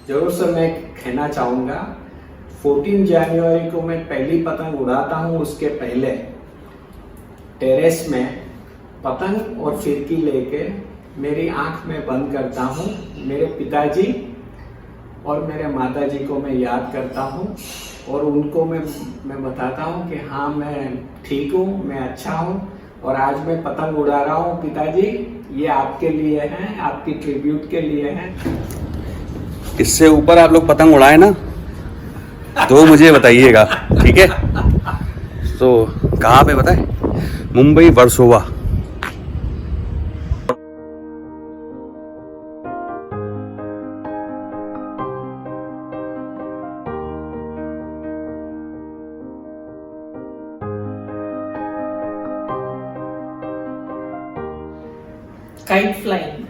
जरूर से मैं कहना चाहूँगा 14 जनवरी को मैं पहली पतंग उड़ाता हूँ, उसके पहले टेरेस में पतंग और फिरकी लेके मेरी आंख में बंद करता हूँ। मेरे पिताजी और मेरे माताजी को मैं याद करता हूँ और उनको मैं बताता हूँ कि हाँ मैं ठीक हूँ, मैं अच्छा हूँ और आज मैं पतंग उड़ा रहा हूँ। पिताजी ये आपके लिए है, आपकी ट्रिब्यूट के लिए है। इससे ऊपर आप लोग पतंग उड़ाए ना तो मुझे बताइएगा, ठीक है? तो कहाँ पे बताए? मुंबई वर्सोवा। काइट फ्लाइंग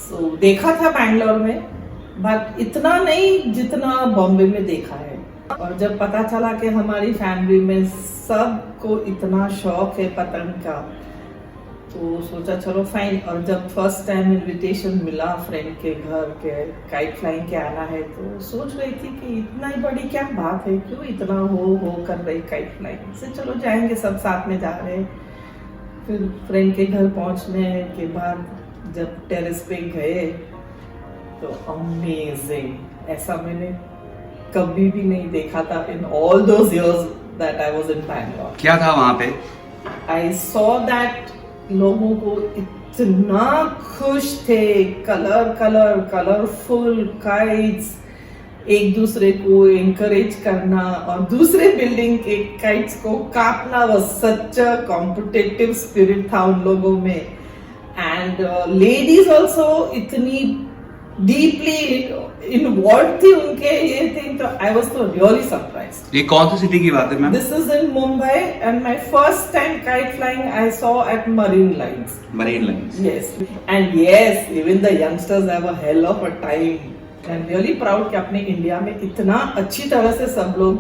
सो देखा था बैंगलोर में, बट इतना नहीं जितना बॉम्बे में देखा है। और जब पता चला कि हमारी फैमिली में सबको इतना शौक है पतंग का, तो सोचा चलो फाइन। और जब फर्स्ट टाइम इनविटेशन मिला फ्रेंड के घर के काइट फ्लाइंग के आना है, तो सोच रही थी कि इतना ही बड़ी क्या बात है, क्यों इतना हो कर रही काइट फ्लाइंग से, चलो जाएंगे, सब साथ में जा रहे हैं। फिर फ्रेंड के घर पहुंचने के बाद जब टेरेस पे गए तो अमेजिंग, ऐसा मैंने कभी भी नहीं देखा था in all those years that I was in Bangalore. क्या था वहां पे? आई सॉ दैट लोगों को इतना खुश थे, कलरफुल काइट्स, एक दूसरे को एनकरेज करना और दूसरे बिल्डिंग के काइट्स को काटना, वो सच अ कॉम्पिटिटिव स्पिरिट था उन लोगों में। एंड लेडीज ऑल्सो इतनी डीपली इन्वॉल्व थी उनके ये थिंग, तो आई वाज तो रियली सरप्राइज्ड। ये कौन सी सिटी की बात है ma'am? This is in Mumbai and my first time kite flying I saw at marine lines. Marine lines, yes, and yes, even the youngsters have a hell of a time. I'm really proud कि अपने India में इतना अच्छी तरह से सब लोग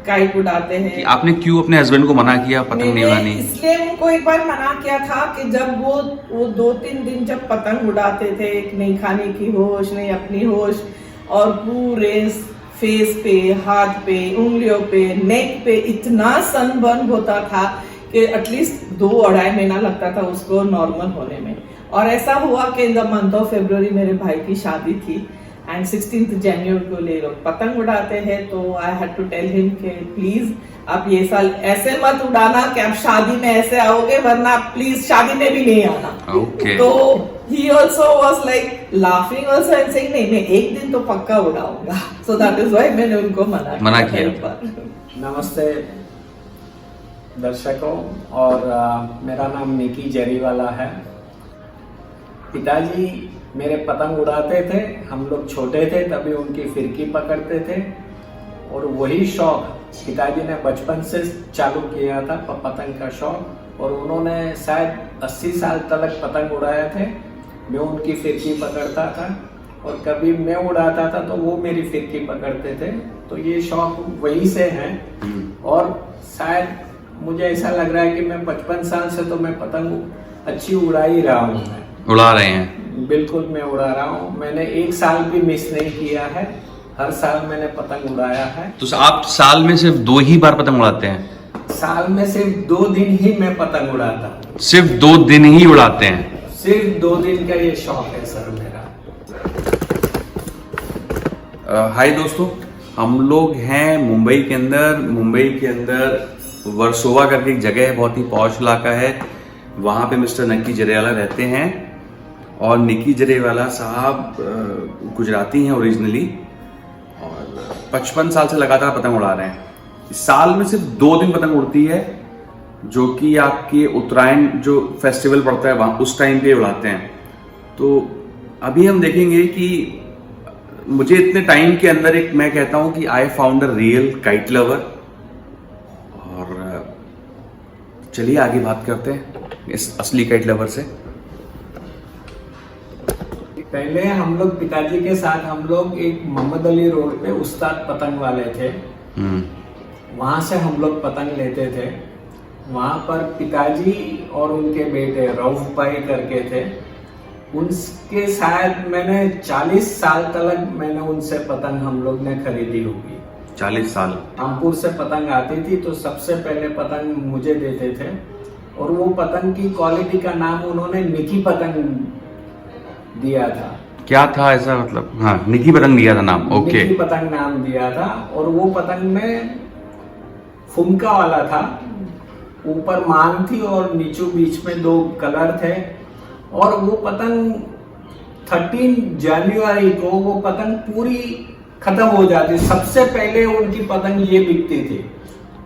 kite उड़ाते हैं। आपने क्यों अपने हस्बैंड को मना किया पतंग नहीं उड़ानी? इसलिए उनको एक बार मना किया था कि जब वो 2-3 दिन जब पतंग उड़ाते थे, नहीं खाने की होश, नहीं अपनी होश, और पूरे फेस पे, हाथ पे, उंगलियों पे, नेक पे इतना सनबर्न होता था कि एटलीस्ट 2-2.5 महीना लगता था उसको नॉर्मल होने में। और ऐसा हुआ कि in the month of February मेरे भाई की शादी थी एंड 16 जनवरी को ले लोग पतंग उड़ाते हैं, तो I had to tell him कि प्लीज आप ये साल ऐसे मत उड़ाना कि आप शादी में ऐसे आओगे, वरना आप प्लीज शादी में भी नहीं आना। Okay. तो he also was like laughing also and saying नहीं, मैं एक दिन तो पक्का उड़ाऊंगा। So that is why मैंने उनको मना किया। नमस्ते दर्शकों, और मेरा नाम निकी जरीवाला है। पिताजी मेरे पतंग उड़ाते थे, हम लोग छोटे थे तभी उनकी फिरकी पकड़ते थे, और वही शौक पिताजी ने बचपन से चालू किया था, पतंग का शौक। और उन्होंने शायद 80 साल तक पतंग उड़ाए थे। मैं उनकी फिरकी पकड़ता था और कभी मैं उड़ाता था तो वो मेरी फिरकी पकड़ते थे, तो ये शौक वहीं से है। और शायद मुझे ऐसा लग रहा है कि मैं 55 साल से तो मैं पतंग अच्छी उड़ा ही रहा हूँ। उड़ा रहे हैं? बिल्कुल मैं उड़ा रहा हूँ, मैंने एक साल भी मिस नहीं किया है, हर साल मैंने पतंग उड़ाया है। तो आप साल में सिर्फ 2 ही बार पतंग उड़ाते हैं? साल में सिर्फ 2 दिन ही मैं पतंग उड़ाता हूँ। सिर्फ 2 दिन ही उड़ाते हैं? सिर्फ 2 दिन का ये शौक है सर मेरा। हाय दोस्तों, हम लोग हैं मुंबई के अंदर वर्सोवा करके एक जगह है, बहुत ही पॉश इलाका है। वहाँ पे मिस्टर निकी जरीवाला रहते हैं, और निकी जरीवाला साहब गुजराती हैं ओरिजिनली, और 55 साल से लगातार पतंग उड़ा रहे हैं। साल में सिर्फ 2 दिन पतंग उड़ती है, जो कि आपके उत्तरायण जो फेस्टिवल पड़ता है वहाँ उस टाइम पे उड़ाते हैं। तो अभी हम देखेंगे कि मुझे इतने टाइम के अंदर एक, मैं कहता हूँ कि I found a real kite lover. और चलिए आगे बात करते हैं इस असली काइट लवर से। पहले हम लोग पिताजी के साथ हम लोग एक मोहम्मद अली रोड पे उस्ताद पतंग वाले थे, वहां से हम लोग पतंग लेते थे। वहां पर पिताजी और उनके बेटे रऊफ भाई करके थे, उनके शायद मैंने 40 साल तक मैंने उनसे पतंग हम लोग ने खरीदी होगी। 40 साल। रामपुर से पतंग आती थी तो सबसे पहले पतंग मुझे देते थे, और वो पतंग की क्वालिटी का नाम उन्होंने निकी पतंग दिया था। क्या था ऐसा, मतलब? हाँ, निकी पतंग दिया था नाम। ओके। निकी पतंग नाम दिया था, और वो पतंग में फुमका वाला था, ऊपर मांग थी और नीचू बीच में 2 कलर थे। और वो पतंग 13 जनवरी को वो पतंग पूरी खत्म हो जाती, सबसे पहले उनकी पतंग ये बिकती थी।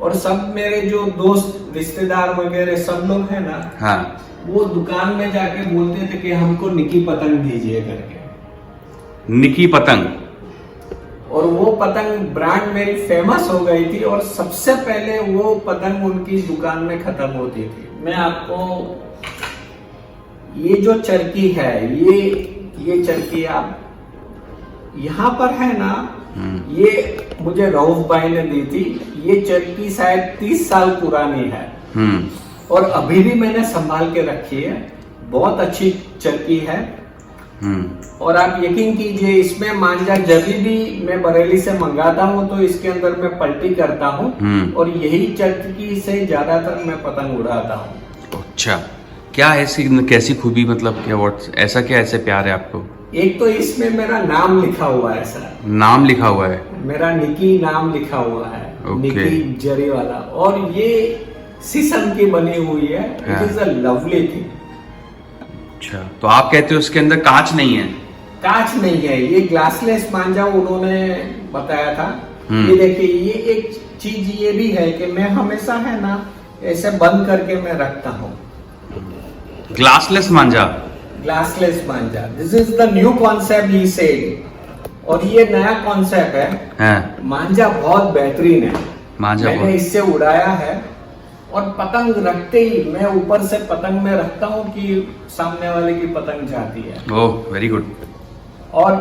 और सब मेरे जो दोस्त रिश्तेदार वगैरह सब लोग हैं ना, हाँ, वो दुकान में जाके बोलते थे कि हमको निकी पतंग दीजिए करके। निकी पतंग। और वो पतंग ब्रांड मेरी फेमस हो गई थी, और सबसे पहले वो पतंग उनकी दुकान में खत्म होती थी। मैं आपको ये जो चरखी है, ये चरखी आप यहाँ पर है ना, ये मुझे रऊफ भाई ने दी थी। ये चरखी शायद 30 साल पुरानी है, और अभी भी मैंने संभाल के रखी है। बहुत अच्छी चरखी है। और आप यकीन कीजिए, इसमें मांझा जब भी मैं बरेली से मंगाता हूँ तो इसके अंदर मैं पलटी करता हूँ, और यही चरखी से ज्यादातर मैं पतंग उड़ाता हूँ। अच्छा, क्या ऐसी कैसी खूबी, मतलब क्या ऐसा क्या ऐसे प्यार है आपको? एक तो इसमें मेरा नाम लिखा हुआ है सर। नाम लिखा हुआ है? मेरा निकी नाम लिखा हुआ है। Okay. निकी जरी वाला, और ये शीशम की बनी हुई है। It is a lovely thing. अच्छा, तो आप कहते हो उसके अंदर कांच नहीं है? कांच नहीं है, ये ग्लासलेस मांझा उन्होंने बताया था। ये देखिए, ये एक चीज ये भी है कि मैं हमेशा है ना ऐसे बंद करके मैं रखता हूँ। ग्लासलेस मांझा। ग्लासलेस मांझा, this is the new concept he said. और ये नया कॉन्सेप्ट है। मांझा बहुत बेहतरीन है। मैंने इससे उड़ाया है, और पतंग रखते ही मैं ऊपर से पतंग में रखता हूँ कि सामने वाले की पतंग जाती है। ओह, वेरी गुड। और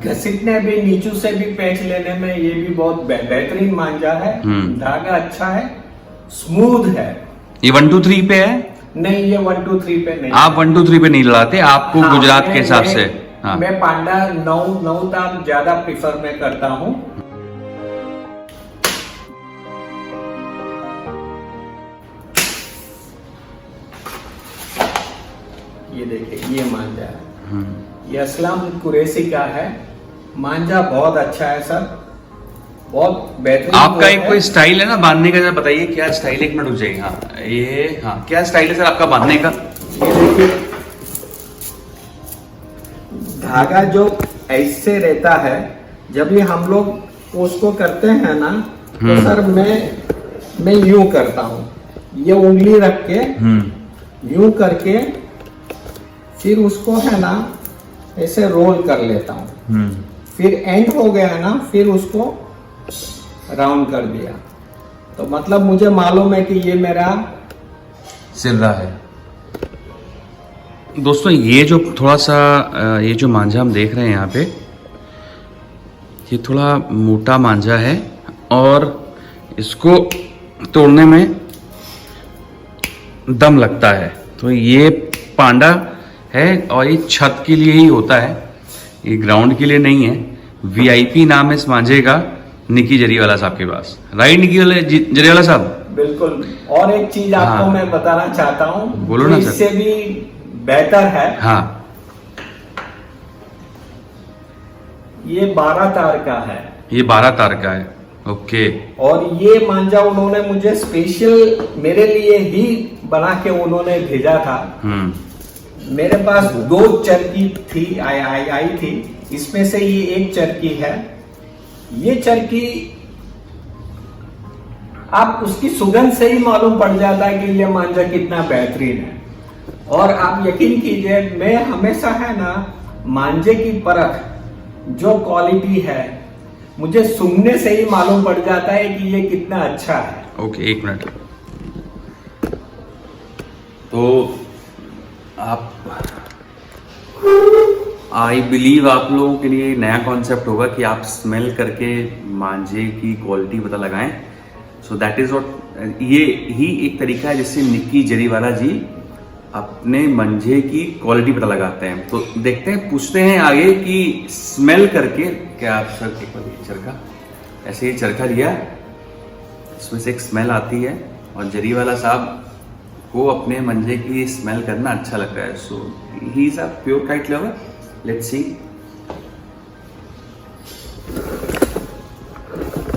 घसीटने भी, नीचू से भी पैच लेने में ये भी बहुत बेहतरीन मांझा है। धागा अच्छा है, स्मूथ है। ये 1 2 3 पे है? नहीं, ये 1 2 3 पे नहीं। आप 1 2 3 पे नहीं लड़ाते, आपको गुजरात के हिसाब से? हाँ, मैं पांडा 9 तार ज्यादा प्रिफर मैं करता हूँ। ये देखिए, ये मांझा है। ये असलम कुरैशी का है। मांझा बहुत अच्छा है सर, बहुत बेहतरीन। आपका एक कोई स्टाइल है ना बांधने का, जरा बताइए क्या स्टाइल है? 1 मिनट रुक जाइए। हाँ, ये, हाँ, क्या स्टाइल है सर आपका बांधने का? ये देखिए, धागा जो ऐसे रहता है, जब भी हम लोग उसको करते हैं ना, तो सर मैं यूं करता हूँ। ये उंगली रख के यूं करके फिर उसको है ना ऐसे रोल कर लेता हूँ। फिर एंड हो गया ना, फिर उसको राउंड कर दिया। तो मतलब मुझे मालूम है कि ये मेरा सिर्रा है। दोस्तों, ये जो थोड़ा सा ये जो मांझा हम देख रहे हैं यहाँ पे, ये थोड़ा मोटा मांझा है, और इसको तोड़ने में दम लगता है। तो ये पांडा है, और ये छत के लिए ही होता है, ये ग्राउंड के लिए नहीं है। VIP नाम है इस मांझे का, निकी जरीवाला साहब के पास। राइट निकी जरीवाला साहब? बिल्कुल। और एक चीज आपको मैं बताना चाहता हूँ, बोलो ना सर। इससे भी बेहतर है। हाँ, ये 12 तार का है। ये 12 तार का है। ओके। और ये मांझा उन्होंने मुझे स्पेशल मेरे लिए ही बना के उन्होंने भेजा था। मेरे पास 2 चरखी थी, आई थी। इसमें से ये एक चरखी है। ये चरखी आप उसकी सुगंध से ही मालूम पड़ जाता है कि ये मांझा कितना बेहतरीन है। और आप यकीन कीजिए, मैं हमेशा है ना मांझे की परख, जो क्वालिटी है, मुझे सुनने से ही मालूम पड़ जाता है कि ये कितना अच्छा है। Okay, 1 minute. तो आप, आई बिलीव आप लोगों के लिए नया कॉन्सेप्ट होगा कि आप स्मेल करके मांझे की क्वालिटी पता लगाएं। सो दैट इज व्हाट, ये ही एक तरीका है जिससे निकी जरीवाला जी अपने मंजे की क्वालिटी पता लगाते हैं। तो देखते हैं, पूछते हैं आगे कि स्मेल करके क्या आप सर एक बार चरखा, ऐसे ही चरखा लिया, इसमें से एक स्मेल आती है और जरी वाला साहब को अपने मंजे की स्मेल करना अच्छा लगता है। So he is a pure kite lover. Let's see.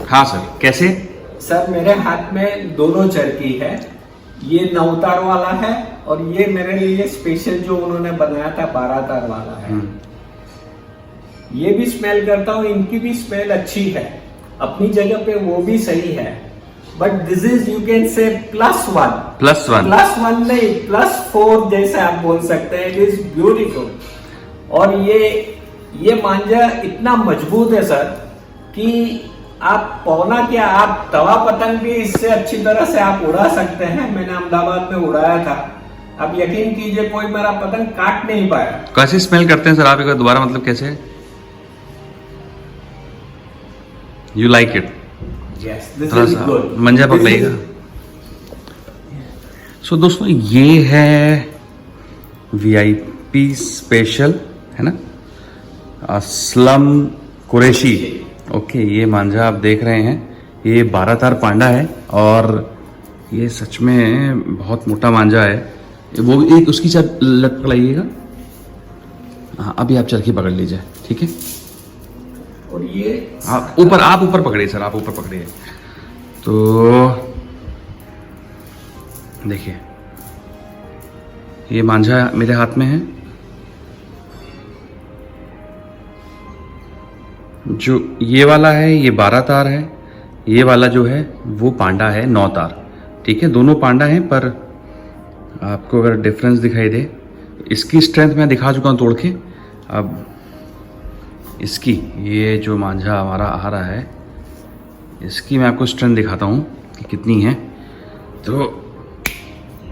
हाँ सर, कैसे? सर मेरे हाथ में दोनों चरखी है, ये 9 तार वाला है और ये मेरे लिए स्पेशल जो उन्होंने बनाया था 12 तार वाला है। ये भी स्मेल करता हूँ, इनकी भी स्मेल अच्छी है, अपनी जगह पे वो भी सही है। But this is you can say +1 +1 नहीं +4 जैसे आप बोल सकते हैं। It is beautiful. और ये मांझा इतना मजबूत है सर कि आप पौना क्या, आप तवा पतंग भी इससे अच्छी तरह से आप उड़ा सकते हैं। मैंने अहमदाबाद में उड़ाया था, अब यकीन कीजिए कोई मेरा पतंग काट नहीं पाया। कैसे स्मेल करते हैं सर आप, एक बार दोबारा मतलब कैसे? You like it? Yes, this थोड़ा is सा good. मंजा This पकड़ेगा। सो दोस्तों ये है VIP स्पेशल, है ना, असलम कुरैशी। ओके, ये मांझा आप देख रहे हैं, ये 12 तार पांडा है और ये सच में बहुत मोटा मांझा है। वो एक उसकी लट पकड़ाइएगा। हाँ, अभी आप चरखी पकड़ लीजिए, ठीक है। और ये आप ऊपर पकड़िए सर, आप ऊपर पकड़िए। तो देखिए ये मांझा मेरे हाथ में है, जो ये वाला है ये 12 तार है, ये वाला जो है वो पांडा है 9 तार। ठीक है, दोनों पांडा हैं, पर आपको अगर डिफरेंस दिखाई दे, इसकी स्ट्रेंथ मैं दिखा चुका हूँ तोड़ के। अब इसकी, ये जो मांझा हमारा आ रहा है, इसकी मैं आपको स्ट्रेंथ दिखाता हूँ कि कितनी है। तो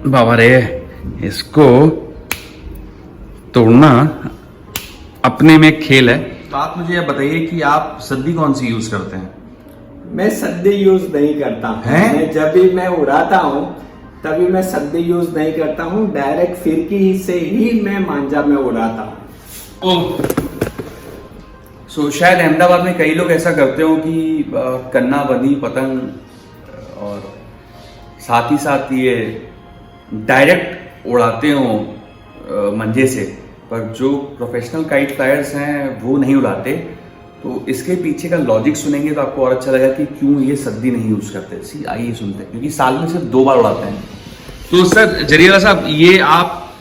बाबा रे, इसको तोड़ना अपने में खेल है। तो आप मुझे ये बताइए कि आप सद्दी कौन सी यूज करते हैं? मैं सद्दी यूज नहीं करता हूँ। मैं जब भी मैं उड़ाता हूँ तभी मैं सद्दी यूज नहीं करता हूँ, डायरेक्ट फिरकी से ही मैं मांझा में उड़ाता हूँ। सो शायद अहमदाबाद में कई लोग ऐसा करते हो कि कन्ना बंधी पतंग और साथ ही साथ ये डायरेक्ट उड़ाते हो मंजे से, पर जो प्रोफेशनल काइट फ्लायर्स हैं वो नहीं उड़ाते। तो इसके पीछे का लॉजिक सुनेंगे तो आपको और अच्छा लगेगा कि क्यों ये सद्दी नहीं यूज करते। आइए सुनते हैं, क्योंकि साल में सिर्फ 2 बार उड़ाते हैं। तो सर जरियाला साहब, ये आप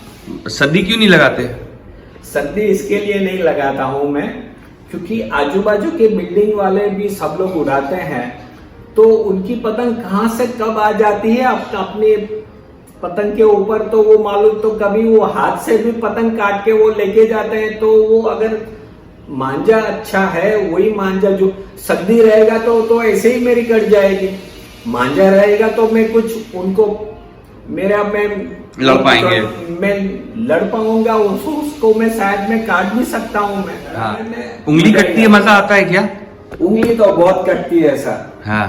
सद्दी क्यों नहीं लगाते? सद्दी इसके लिए नहीं लगाता हूँ मैं, क्योंकि आजू बाजू के बिल्डिंग वाले भी सब लोग उड़ाते हैं, तो उनकी पतंग कहाँ से कब आ जाती है अपने पतंग के ऊपर तो वो मालूम। तो कभी वो हाथ से भी पतंग काट के वो लेके जाते हैं। तो वो अगर मांझा अच्छा है, वही मांझा जो सद्दी रहेगा तो ऐसे ही मेरी कट जाएगी। मांझा रहेगा तो मैं कुछ उनको मैं लड़ पाएंगे, मैं लड़ पाऊंगा उसको मैं शायद मैं काट भी सकता हूँ। मैं हाँ। उंगली कटती है, मजा आता है क्या? उंगली तो बहुत कटती है सर। हाँ,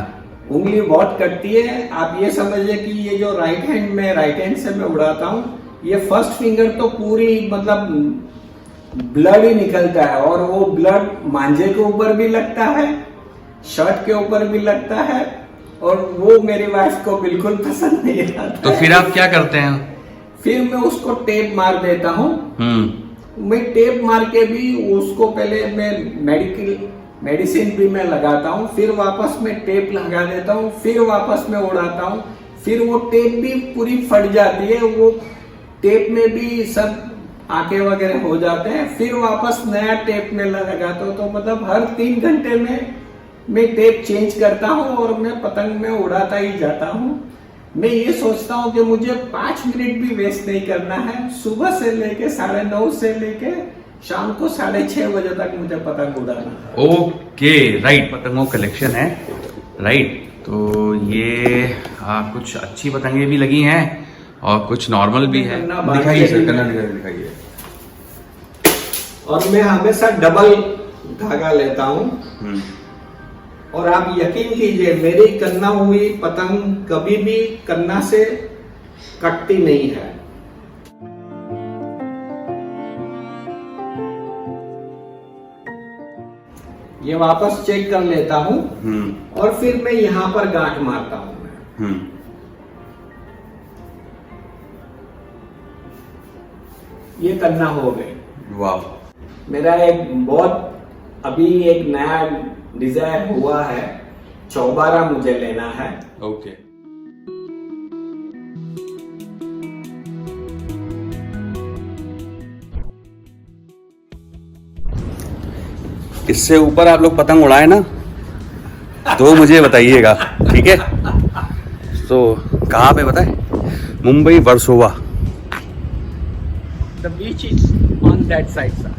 उंगली बहुत कटती है। आप ये समझिए कि ये जो राइट हैंड से मैं उड़ाता हूँ, ये फर्स्ट फिंगर तो पूरी मतलब ब्लड ही निकलता है, और वो ब्लड मांझे के ऊपर भी लगता है, शर्ट के ऊपर भी लगता है, और वो मेरी वाइफ को बिल्कुल पसंद नहीं आता। तो फिर आप क्या करते हैं? फिर मैं उसको टेप मार देता हूँ। मैं टेप मार के भी उसको पहले मैं मेडिसिन भी मैं लगाता हूँ, फिर वापस मैं टेप लगा देता हूँ, फिर वापस मैं उड़ाता हूँ। फिर वो टेप भी पूरी फट जाती है, वो टेप में भी सब आके वगैरह हो जाते हैं। फिर वापस नया टेप में लगाता हूँ। तो मतलब हर 3 घंटे में मैं टेप चेंज करता हूँ और मैं पतंग में उड़ाता ही जाता हूँ। मैं ये सोचता हूँ कि मुझे 5 मिनट भी वेस्ट नहीं करना है। सुबह से लेके 9:30 से लेके शाम को 6:30 बजे तक मुझे पतंग उड़ाना है। ओके, राइट, पतंगों कलेक्शन है, राइट। तो ये कुछ अच्छी पतंगे भी लगी हैं और कुछ नॉर्मल भी है। दिखाइए सर, कलर दिखाइए। और मैं हमेशा डबल धागा लेता हूँ, और आप यकीन कीजिए मेरी कन्ना हुई पतंग कभी भी कन्ना से कटती नहीं है। ये वापस चेक कर लेता हूँ और फिर मैं यहाँ पर गांठ मारता हूँ मैं। ये करना हो गए। वाह। मेरा एक बहुत अभी एक नया डिजायर हुआ है, चौबारा मुझे लेना है। ओके। इससे ऊपर आप लोग पतंग उड़ाए ना तो मुझे बताइएगा, ठीक है? तो कहाँ पे बताए? Mumbai Versova. The beach is on that side, sir.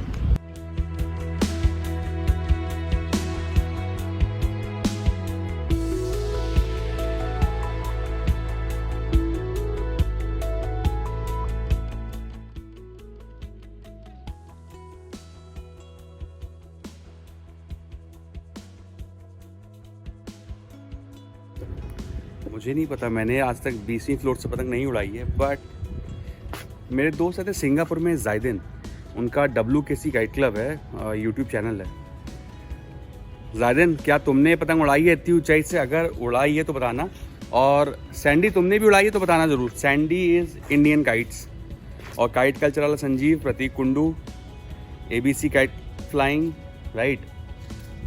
मुझे नहीं पता, मैंने आज तक 20वीं फ्लोर से पतंग नहीं उड़ाई है, बट मेरे दोस्त रहते सिंगापुर में, जायदिन, उनका WKC काइट क्लब है, यूट्यूब चैनल है। जायदिन, क्या तुमने पतंग उड़ाई है इतनी ऊंचाई से? अगर उड़ाई है तो बताना, और सैंडी तुमने भी उड़ाई है तो बताना ज़रूर। सैंडी इज़ इंडियन काइट्स, और काइट कल्चर वाला Sanjeev, Prateek Kundu, ABC kite flying, right,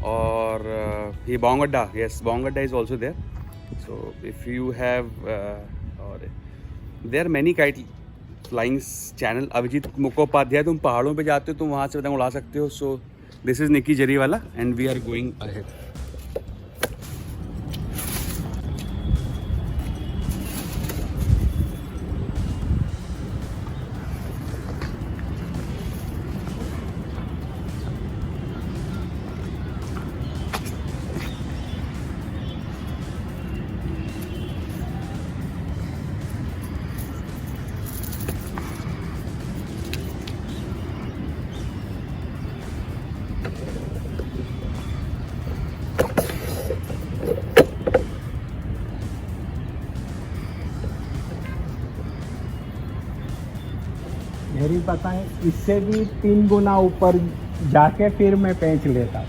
और ये बोंगड्डा, यस, बोंगड्डा is also there. So if you have or there are many kite flying channel. Abhijit Mukhopadhyay, तुम पहाड़ों पे जाते हो तो वहाँ से पतंग उड़ा सकते हो। So this is Nikki Jariwala and we are going ahead. मेरी पतंग इससे भी 3 गुना ऊपर जाके फिर मैं पेंच लेता हूँ।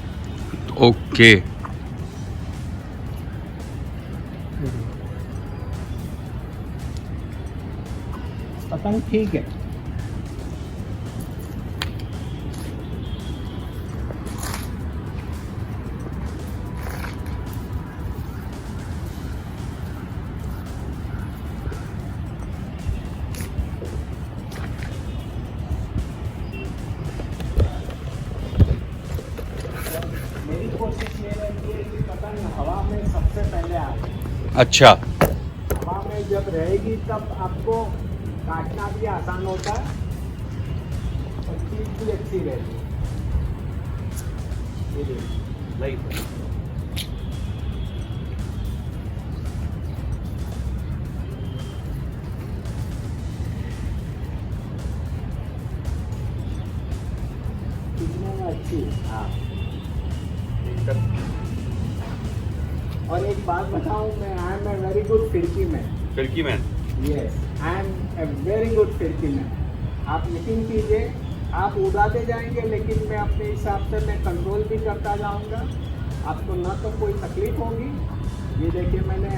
ओके। पतंग ठीक है। मेरी कोशिश ये रहती है कि पतंग हवा में सबसे पहले आ जाए। अच्छा। हवा में जब रहेगी तब आपको काटना भी आसान होता है और चीज भी अच्छी रहती है। दिखने में अच्छी है। हाँ। और एक बात बताऊं, मैं I am a very good फिरकी मैन। फिरकी man? Yes, I am a very good फिरकी मैन। आप यकीन कीजिए, आप उड़ाते जाएंगे लेकिन मैं अपने हिसाब से मैं कंट्रोल भी करता जाऊंगा, आपको ना तो कोई तकलीफ होगी। ये देखिए, मैंने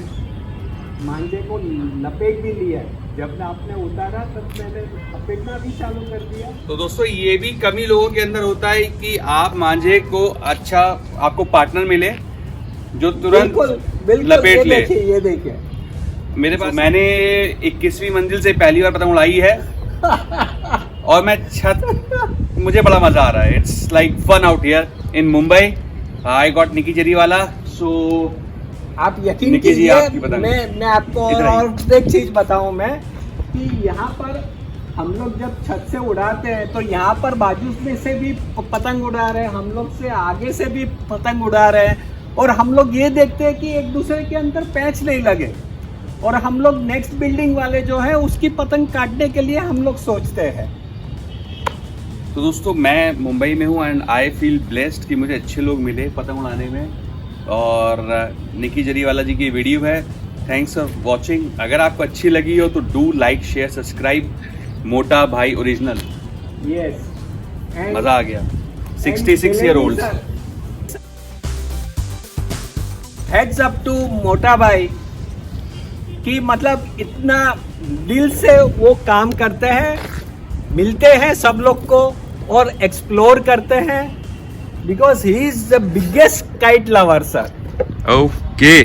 मांझे को लपेट भी लिया है। जब आपने उतारा तब मैंने लपेटना भी चालू कर दिया। तो दोस्तों, ये भी कमी लोगों के अंदर होता है कि आप मांझे को अच्छा, आपको पार्टनर मिले जो तुरंत लपेट ले। ये देखिए, मेरे पास, मैंने 21वीं मंजिल से पहली बार पतंग उड़ाई है और मैं छत, मुझे बड़ा मजा आ रहा है। It's like fun out here in Mumbai. I got Nikki Zariwala. So आप यकीन कीजिए, मैं आपको और एक चीज बताऊं मैं कि यहाँ पर हम लोग जब छत से उड़ाते हैं तो यहाँ पर बाजू में से भी पतंग उड़ा रहे हैं, हम लोग से आगे से भी पतंग उड़ा रहे हैं, और हम लोग ये देखते हैं कि एक दूसरे के अंदर पैच नहीं लगे, और हम लोग नेक्स्ट बिल्डिंग वाले जो है उसकी पतंग काटने के लिए हम लोग सोचते हैं। तो दोस्तों, मैं मुंबई में हूँ एंड आई फील ब्लेस्ड कि मुझे अच्छे लोग मिले पतंग उड़ाने में, और निकी जरीवाला जी की वीडियो है। Thanks for watching. अगर आपको अच्छी लगी हो तो डू लाइक, शेयर, सब्सक्राइब। मोटा भाई ओरिजिनल। यस, मज़ा आ गया। 66 year old. Heads up to Mota Bhai कि मतलब इतना दिल से वो काम करते हैं, मिलते हैं सब लोग को और एक्सप्लोर करते हैं, because he is the biggest kite lover sir. Okay